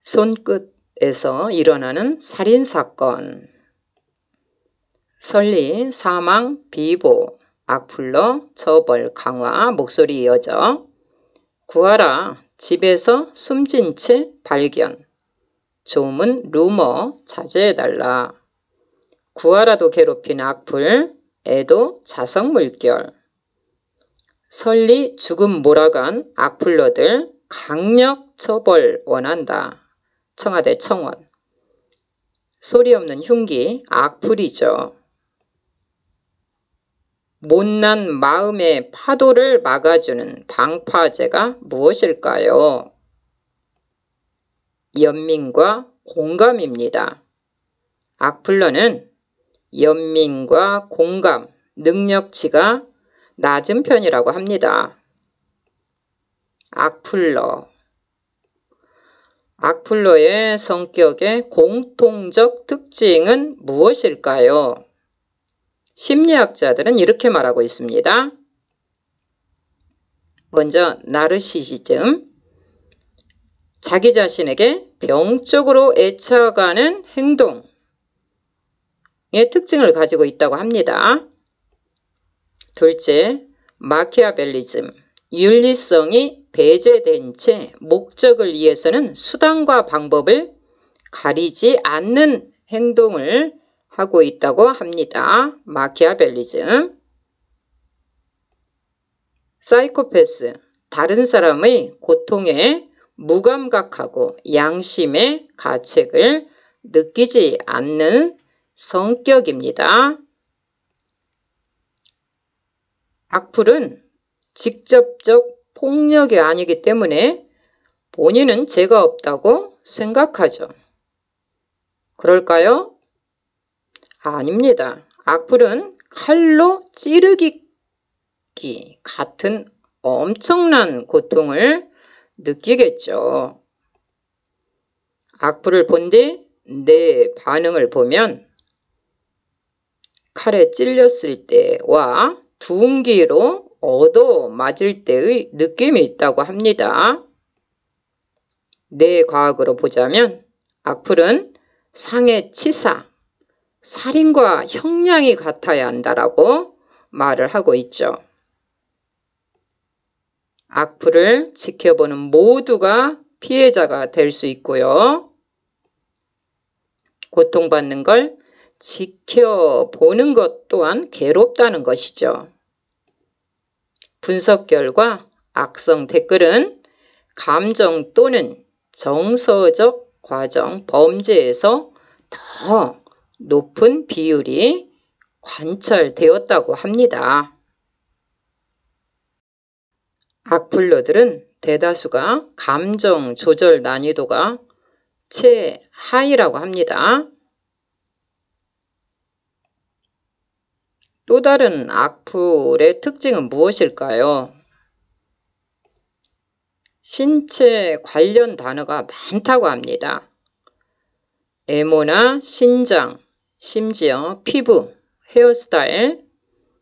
손끝에서 일어나는 살인사건, 설리, 사망, 비보, 악플러, 처벌, 강화, 목소리 이어져. 구하라, 집에서 숨진 채 발견. 조문, 루머, 자제해달라. 구하라도 괴롭힌 악플, 애도 자성물결. 설리, 죽음 몰아간 악플러들 강력 처벌 원한다. 청와대 청원. 소리 없는 흉기, 악플이죠. 못난 마음의 파도를 막아주는 방파제가 무엇일까요? 연민과 공감입니다. 악플러는 연민과 공감, 능력치가 낮은 편이라고 합니다. 악플러의 성격의 공통적 특징은 무엇일까요? 심리학자들은 이렇게 말하고 있습니다. 먼저 나르시시즘, 자기 자신에게 병적으로 애착하는 행동의 특징을 가지고 있다고 합니다. 둘째, 마키아벨리즘, 윤리성이 배제된 채 목적을 위해서는 수단과 방법을 가리지 않는 행동을 하고 있다고 합니다. 마키아벨리즘. 사이코패스, 다른 사람의 고통에 무감각하고 양심의 가책을 느끼지 않는 성격입니다. 악플은 직접적 폭력이 아니기 때문에 본인은 죄가 없다고 생각하죠. 그럴까요? 아닙니다. 악플은 칼로 찌르기 같은 엄청난 고통을 느끼겠죠. 악플을 본 뒤 내 반응을 보면 칼에 찔렸을 때와 둔기로 얻어 맞을 때의 느낌이 있다고 합니다. 내 과학으로 보자면 악플은 상해 치사, 살인과 형량이 같아야 한다라고 말을 하고 있죠. 악플을 지켜보는 모두가 피해자가 될 수 있고요. 고통받는 걸 지켜보는 것 또한 괴롭다는 것이죠. 분석 결과 악성 댓글은 감정 또는 정서적 과정, 범죄에서 더 높은 비율이 관찰되었다고 합니다. 악플러들은 대다수가 감정 조절 난이도가 최하위라고 합니다. 또 다른 악플의 특징은 무엇일까요? 신체 관련 단어가 많다고 합니다. 에모나 신장, 심지어 피부, 헤어스타일,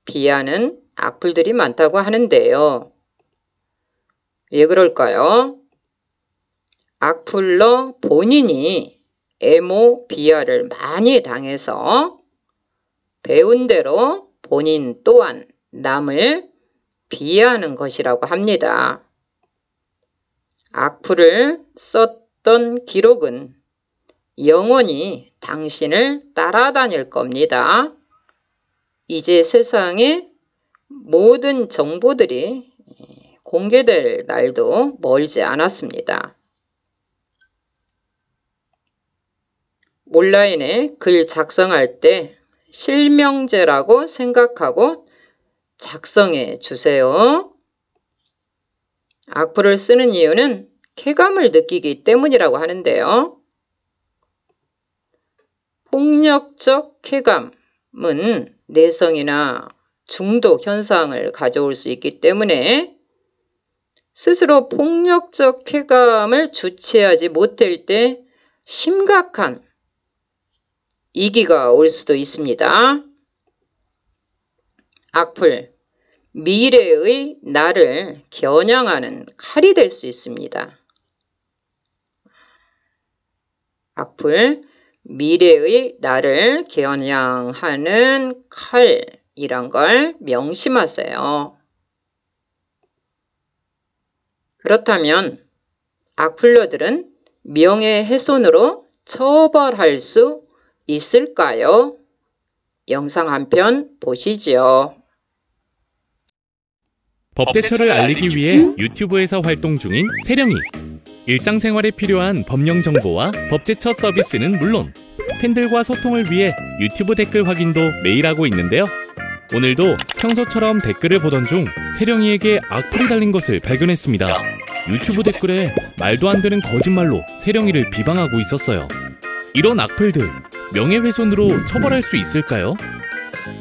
비하는 악플들이 많다고 하는데요. 왜 그럴까요? 악플러 본인이 에모, 비하를 많이 당해서 배운 대로 본인 또한 남을 비하하는 것이라고 합니다. 악플을 썼던 기록은 영원히 당신을 따라다닐 겁니다. 이제 세상의 모든 정보들이 공개될 날도 멀지 않았습니다. 온라인에 글 작성할 때 실명제라고 생각하고 작성해 주세요. 악플을 쓰는 이유는 쾌감을 느끼기 때문이라고 하는데요. 폭력적 쾌감은 내성이나 중독 현상을 가져올 수 있기 때문에 스스로 폭력적 쾌감을 주체하지 못할 때 심각한 이기가 올 수도 있습니다. 악플, 미래의 나를 겨냥하는 칼이 될 수 있습니다. 악플, 미래의 나를 겨냥하는 칼이란 걸 명심하세요. 그렇다면 악플러들은 명예훼손으로 처벌할 수 있을까요? 영상 한 편 보시죠. 법제처를 알리기 위해 유튜브에서 활동 중인 세령이. 일상생활에 필요한 법령 정보와 법제처 서비스는 물론 팬들과 소통을 위해 유튜브 댓글 확인도 매일 하고 있는데요. 오늘도 평소처럼 댓글을 보던 중 세령이에게 악플이 달린 것을 발견했습니다. 유튜브 댓글에 말도 안 되는 거짓말로 세령이를 비방하고 있었어요. 이런 악플들, 명예훼손으로 처벌할 수 있을까요?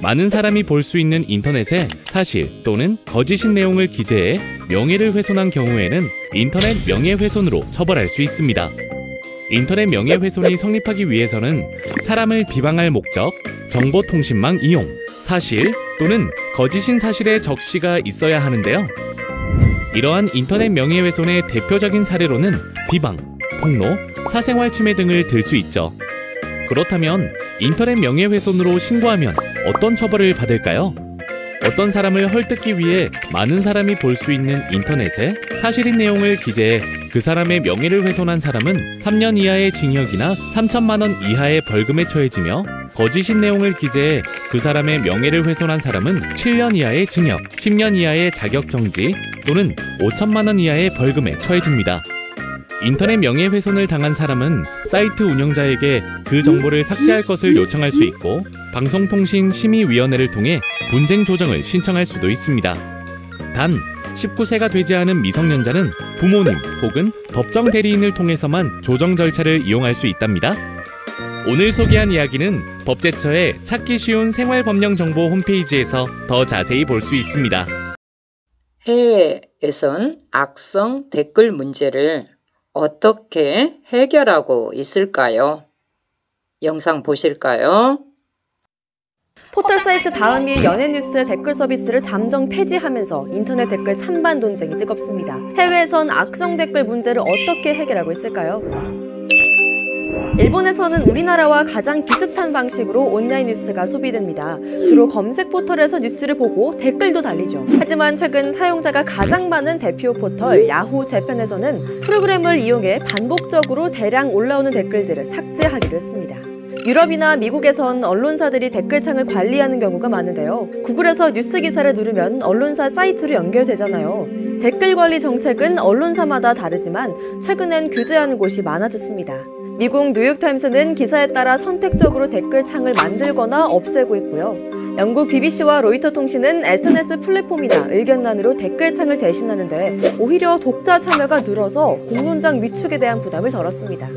많은 사람이 볼 수 있는 인터넷에 사실 또는 거짓인 내용을 기재해 명예를 훼손한 경우에는 인터넷 명예훼손으로 처벌할 수 있습니다. 인터넷 명예훼손이 성립하기 위해서는 사람을 비방할 목적, 정보통신망 이용, 사실 또는 거짓인 사실의 적시가 있어야 하는데요. 이러한 인터넷 명예훼손의 대표적인 사례로는 비방, 폭로, 사생활 침해 등을 들 수 있죠. 그렇다면 인터넷 명예훼손으로 신고하면 어떤 처벌을 받을까요? 어떤 사람을 헐뜯기 위해 많은 사람이 볼 수 있는 인터넷에 사실인 내용을 기재해 그 사람의 명예를 훼손한 사람은 3년 이하의 징역이나 3천만 원 이하의 벌금에 처해지며 거짓인 내용을 기재해 그 사람의 명예를 훼손한 사람은 7년 이하의 징역, 10년 이하의 자격정지 또는 5천만 원 이하의 벌금에 처해집니다. 인터넷 명예훼손을 당한 사람은 사이트 운영자에게 그 정보를 삭제할 것을 요청할 수 있고 방송통신심의위원회를 통해 분쟁 조정을 신청할 수도 있습니다. 단 19세가 되지 않은 미성년자는 부모님 혹은 법정 대리인을 통해서만 조정 절차를 이용할 수 있답니다. 오늘 소개한 이야기는 법제처의 찾기 쉬운 생활법령정보 홈페이지에서 더 자세히 볼 수 있습니다. 해외에선 악성 댓글 문제를 어떻게 해결하고 있을까요? 영상 보실까요? 포털 사이트 다음이 연예뉴스의 댓글 서비스를 잠정 폐지하면서 인터넷 댓글 찬반 논쟁이 뜨겁습니다. 해외에선 악성 댓글 문제를 어떻게 해결하고 있을까요? 일본에서는 우리나라와 가장 비슷한 방식으로 온라인 뉴스가 소비됩니다. 주로 검색 포털에서 뉴스를 보고 댓글도 달리죠. 하지만 최근 사용자가 가장 많은 대표 포털 야후 재팬에서는 프로그램을 이용해 반복적으로 대량 올라오는 댓글들을 삭제하기로 했습니다. 유럽이나 미국에선 언론사들이 댓글창을 관리하는 경우가 많은데요. 구글에서 뉴스 기사를 누르면 언론사 사이트로 연결되잖아요. 댓글 관리 정책은 언론사마다 다르지만 최근엔 규제하는 곳이 많아졌습니다. 미국 뉴욕타임스는 기사에 따라 선택적으로 댓글창을 만들거나 없애고 있고요. 영국 BBC와 로이터 통신은 SNS 플랫폼이나 의견란으로 댓글창을 대신하는데 오히려 독자 참여가 늘어서 공론장 위축에 대한 부담을 덜었습니다.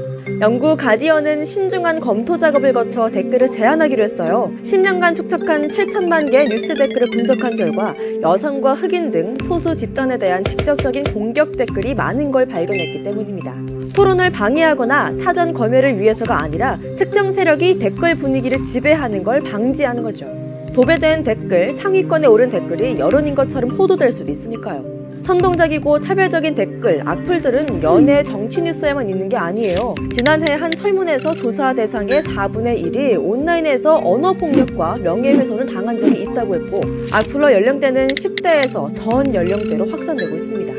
영국 가디언은 신중한 검토 작업을 거쳐 댓글을 제한하기로 했어요. 10년간 축적한 7천만 개의 뉴스 댓글을 분석한 결과 여성과 흑인 등 소수 집단에 대한 직접적인 공격 댓글이 많은 걸 발견했기 때문입니다. 토론을 방해하거나 사전 검열을 위해서가 아니라 특정 세력이 댓글 분위기를 지배하는 걸 방지하는 거죠. 도배된 댓글, 상위권에 오른 댓글이 여론인 것처럼 호도될 수도 있으니까요. 선동적이고 차별적인 댓글, 악플들은 연예, 정치 뉴스에만 있는 게 아니에요. 지난해 한 설문에서 조사 대상의 4분의 1이 온라인에서 언어폭력과 명예훼손을 당한 적이 있다고 했고 악플러 연령대는 10대에서 전 연령대로 확산되고 있습니다.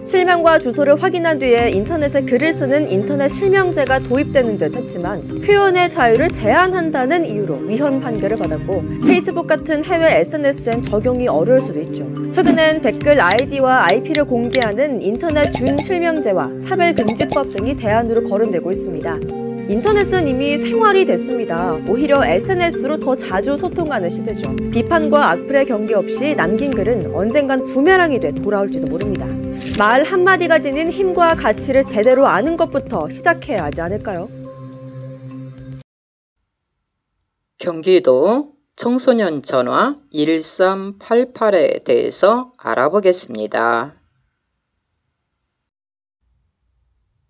실명과 주소를 확인한 뒤에 인터넷에 글을 쓰는 인터넷 실명제가 도입되는 듯 했지만 표현의 자유를 제한한다는 이유로 위헌 판결을 받았고 페이스북 같은 해외 SNS엔 적용이 어려울 수도 있죠. 최근엔 댓글 아이디와 IP를 공개하는 인터넷 준실명제와 차별금지법 등이 대안으로 거론되고 있습니다. 인터넷은 이미 생활이 됐습니다. 오히려 SNS로 더 자주 소통하는 시대죠. 비판과 악플의 경계 없이 남긴 글은 언젠간 부메랑이 돼 돌아올지도 모릅니다. 말 한마디가 지닌 힘과 가치를 제대로 아는 것부터 시작해야 하지 않을까요? 경기도 청소년 전화 1388에 대해서 알아보겠습니다.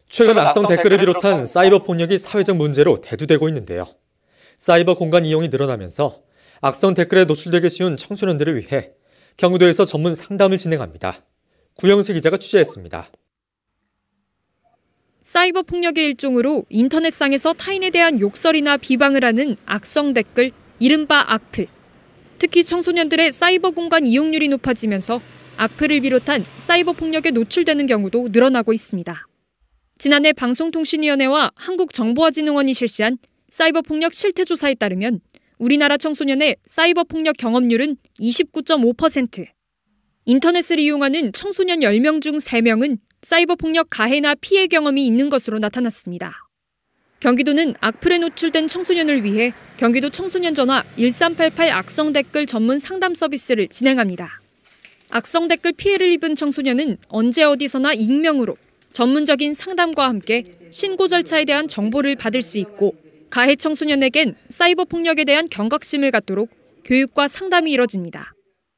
최근 악성 댓글을 비롯한 사이버 폭력이 사회적 문제로 대두되고 있는데요. 사이버 공간 이용이 늘어나면서 악성 댓글에 노출되기 쉬운 청소년들을 위해 경기도에서 전문 상담을 진행합니다. 구영수 기자가 취재했습니다. 사이버 폭력의 일종으로 인터넷상에서 타인에 대한 욕설이나 비방을 하는 악성 댓글, 이른바 악플. 특히 청소년들의 사이버 공간 이용률이 높아지면서 악플을 비롯한 사이버 폭력에 노출되는 경우도 늘어나고 있습니다. 지난해 방송통신위원회와 한국정보화진흥원이 실시한 사이버 폭력 실태조사에 따르면 우리나라 청소년의 사이버 폭력 경험률은 29.5%. 인터넷을 이용하는 청소년 10명 중 3명은 사이버 폭력 가해나 피해 경험이 있는 것으로 나타났습니다. 경기도는 악플에 노출된 청소년을 위해 경기도 청소년 전화 1388 악성 댓글 전문 상담 서비스를 진행합니다. 악성 댓글 피해를 입은 청소년은 언제 어디서나 익명으로 전문적인 상담과 함께 신고 절차에 대한 정보를 받을 수 있고 가해 청소년에겐 사이버 폭력에 대한 경각심을 갖도록 교육과 상담이 이뤄집니다.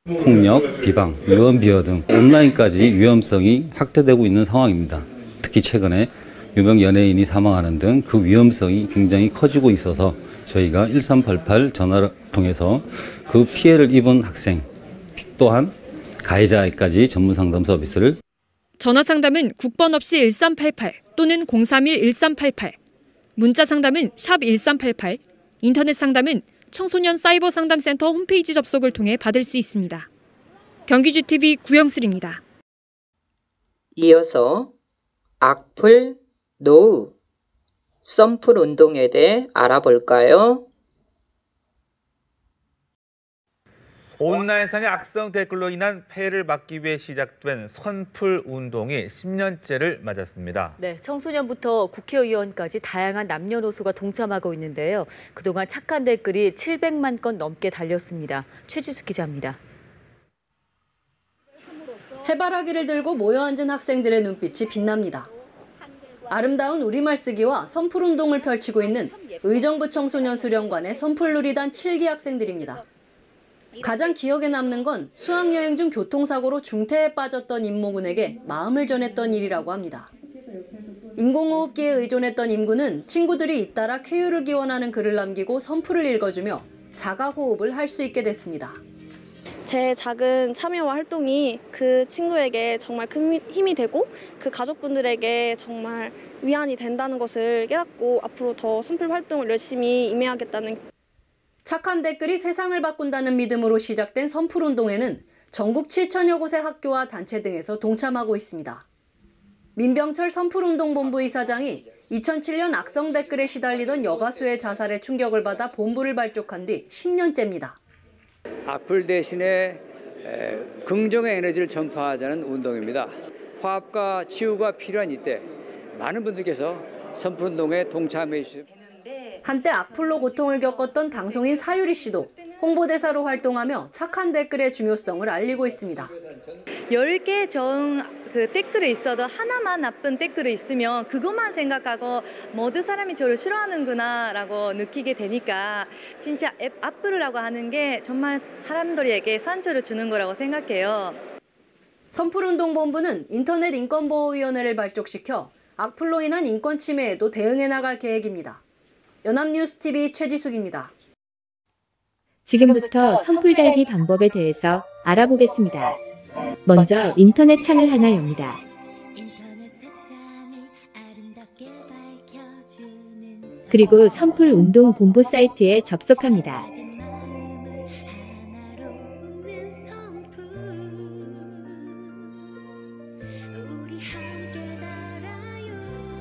폭력, 비방, 유언 비어 등 온라인까지 위험성이 확대되고 있는 상황입니다. 특히 최근에 유명 연예인이 사망하는 등 그 위험성이 굉장히 커지고 있어서 저희가 1388 전화를 통해서 그 피해를 입은 학생 또한 가해자에까지 전문 상담 서비스를 전화 상담은 국번 없이 1388 또는 031-1388, 문자 상담은 샵 1388, 인터넷 상담은 청소년 사이버 상담센터 홈페이지 접속을 통해 받을 수 있습니다. 경기GTV 구영슬입니다. 이어서 악플, 노우, 썬풀 운동에 대해 알아볼까요? 온라인상의 악성 댓글로 인한 폐해를 막기 위해 시작된 선풀 운동이 10년째를 맞았습니다. 네, 청소년부터 국회의원까지 다양한 남녀노소가 동참하고 있는데요. 그동안 착한 댓글이 700만 건 넘게 달렸습니다. 최지수 기자입니다. 해바라기를 들고 모여 앉은 학생들의 눈빛이 빛납니다. 아름다운 우리말 쓰기와 선풀 운동을 펼치고 있는 의정부 청소년 수련관의 선풀놀이단 7기 학생들입니다. 가장 기억에 남는 건 수학여행 중 교통사고로 중태에 빠졌던 임모군에게 마음을 전했던 일이라고 합니다. 인공호흡기에 의존했던 임군은 친구들이 잇따라 쾌유를 기원하는 글을 남기고 선풀을 읽어주며 자가호흡을 할 수 있게 됐습니다. 제 작은 참여와 활동이 그 친구에게 정말 큰 힘이 되고 그 가족분들에게 정말 위안이 된다는 것을 깨닫고 앞으로 더 선풀 활동을 열심히 임해야겠다는. 착한 댓글이 세상을 바꾼다는 믿음으로 시작된 선풀 운동에는 전국 7천여 곳의 학교와 단체 등에서 동참하고 있습니다. 민병철 선풀운동본부 이사장이 2007년 악성 댓글에 시달리던 여가수의 자살에 충격을 받아 본부를 발족한 뒤 10년째입니다. 악플 대신에 긍정의 에너지를 전파하자는 운동입니다. 화합과 치유가 필요한 이때 많은 분들께서 선풀운동에 동참해 주십시오. 한때 악플로 고통을 겪었던 방송인 사유리 씨도 홍보대사로 활동하며 착한 댓글의 중요성을 알리고 있습니다. 10개 좋은 댓글이 있어도 하나만 나쁜 댓글이 있으면 그것만 생각하고 모든 사람이 저를 싫어하는구나 라고 느끼게 되니까 진짜 악플이라고 하는 게 정말 사람들에게 상처를 주는 거라고 생각해요. 선풀운동본부는 인터넷 인권보호위원회를 발족시켜 악플로 인한 인권 침해에도 대응해 나갈 계획입니다. 연합뉴스TV 최지숙입니다. 지금부터 선풀 달기 방법에 대해서 알아보겠습니다. 먼저 인터넷 창을 하나 엽니다. 그리고 선풀 운동 본부 사이트에 접속합니다.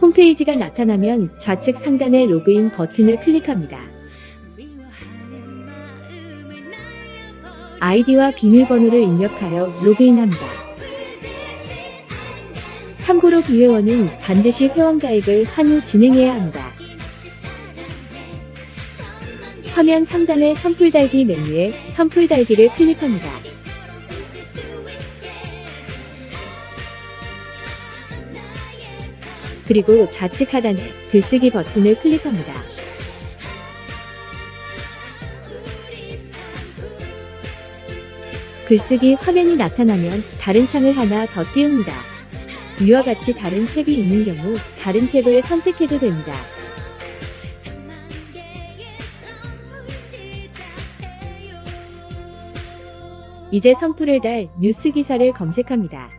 홈페이지가 나타나면 좌측 상단의 로그인 버튼을 클릭합니다. 아이디와 비밀번호를 입력하여 로그인합니다. 참고로 비회원은 반드시 회원가입을 한 후 진행해야 합니다. 화면 상단의 선풀 달기 메뉴에 선풀 달기를 클릭합니다. 그리고 좌측 하단에 글쓰기 버튼을 클릭합니다. 글쓰기 화면이 나타나면 다른 창을 하나 더 띄웁니다. 위와 같이 다른 탭이 있는 경우 다른 탭을 선택해도 됩니다. 이제 선풀을 달 뉴스 기사를 검색합니다.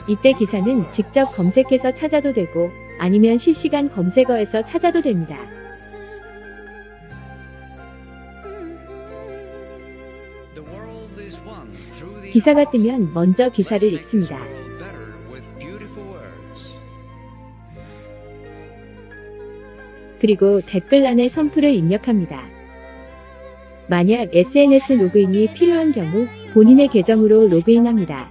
이때 기사는 직접 검색해서 찾아도 되고 아니면 실시간 검색어에서 찾아도 됩니다. 기사가 뜨면 먼저 기사를 읽습니다. 그리고 댓글란에 선풀을 입력합니다. 만약 SNS 로그인이 필요한 경우 본인의 계정으로 로그인합니다.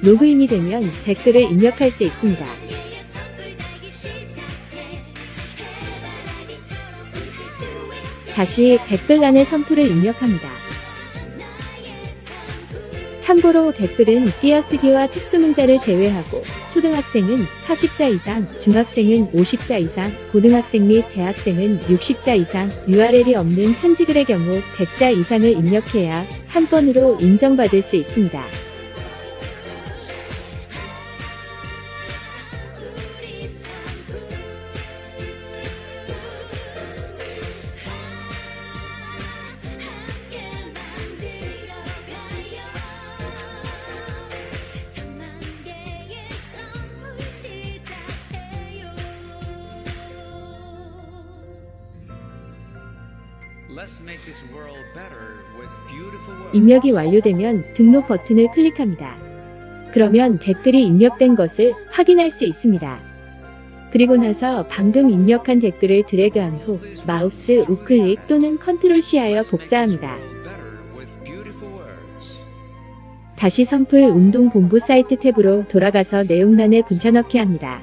로그인이 되면 댓글을 입력할 수 있습니다. 다시 댓글란에 선풀을 입력합니다. 참고로 댓글은 띄어쓰기와 특수문자를 제외하고 초등학생은 40자 이상, 중학생은 50자 이상, 고등학생 및 대학생은 60자 이상, URL이 없는 편지글의 경우 100자 이상을 입력해야 한 번으로 인정받을 수 있습니다. 입력이 완료되면 등록 버튼을 클릭합니다. 그러면 댓글이 입력된 것을 확인할 수 있습니다. 그리고 나서 방금 입력한 댓글을 드래그한 후 마우스 우클릭 또는 컨트롤 C하여 복사합니다. 다시 선풀 운동 본부 사이트 탭으로 돌아가서 내용란에 붙여넣기 합니다.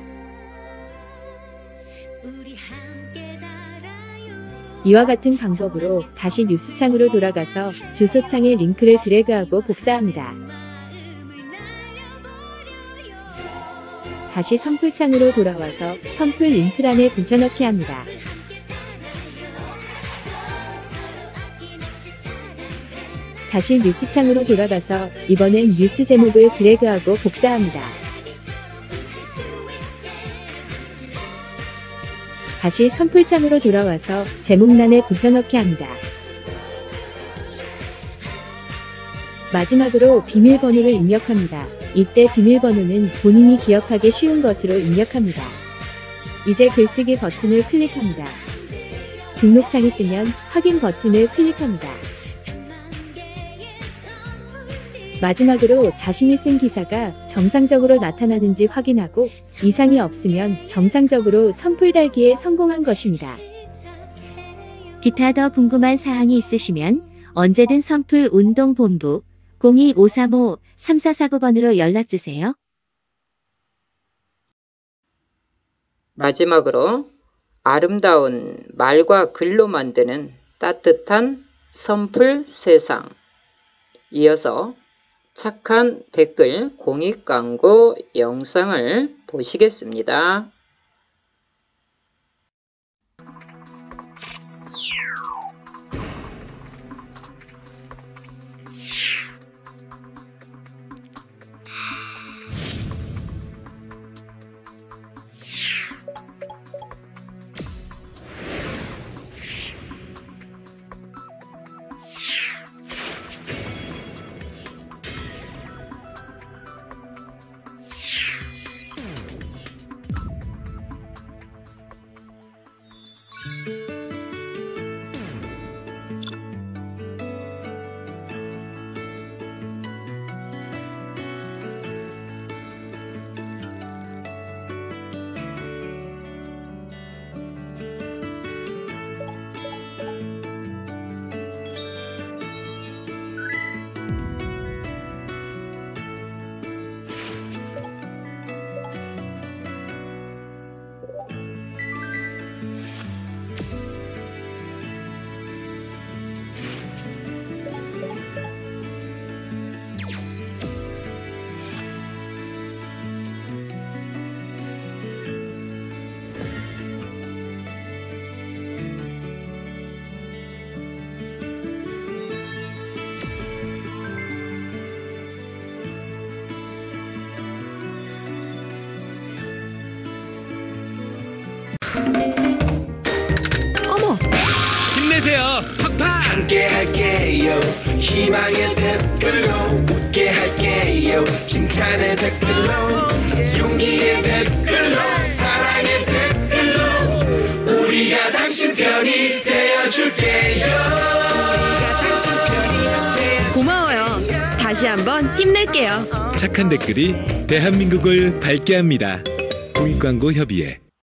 이와 같은 방법으로 다시 뉴스창으로 돌아가서 주소창에 링크를 드래그하고 복사합니다. 다시 선풀창으로 돌아와서 선풀 링크란에 붙여넣기 합니다. 다시 뉴스창으로 돌아가서 이번엔 뉴스 제목을 드래그하고 복사합니다. 다시 선풀창으로 돌아와서 제목란에 붙여넣기 합니다. 마지막으로 비밀번호를 입력합니다. 이때 비밀번호는 본인이 기억하기 쉬운 것으로 입력합니다. 이제 글쓰기 버튼을 클릭합니다. 등록창이 뜨면 확인 버튼을 클릭합니다. 마지막으로 자신이 쓴 기사가 정상적으로 나타나는지 확인하고 이상이 없으면 정상적으로 선풀 달기에 성공한 것입니다. 기타 더 궁금한 사항이 있으시면 언제든 선풀 운동본부 02-535-3449번으로 연락주세요. 마지막으로 아름다운 말과 글로 만드는 따뜻한 선풀 세상. 이어서 착한 댓글 공익 광고 영상을 보시겠습니다. 할게요. 팍팍. 함께 할게요. 희망의 댓글로 웃게 할게요. 칭찬의 댓글로 용기의 댓글로 사랑의 댓글로 우리가 당신 편이 되어줄게요. 고마워요. 다시 한번 힘낼게요. 착한 댓글이 대한민국을 밝게 합니다. 공익광고협의회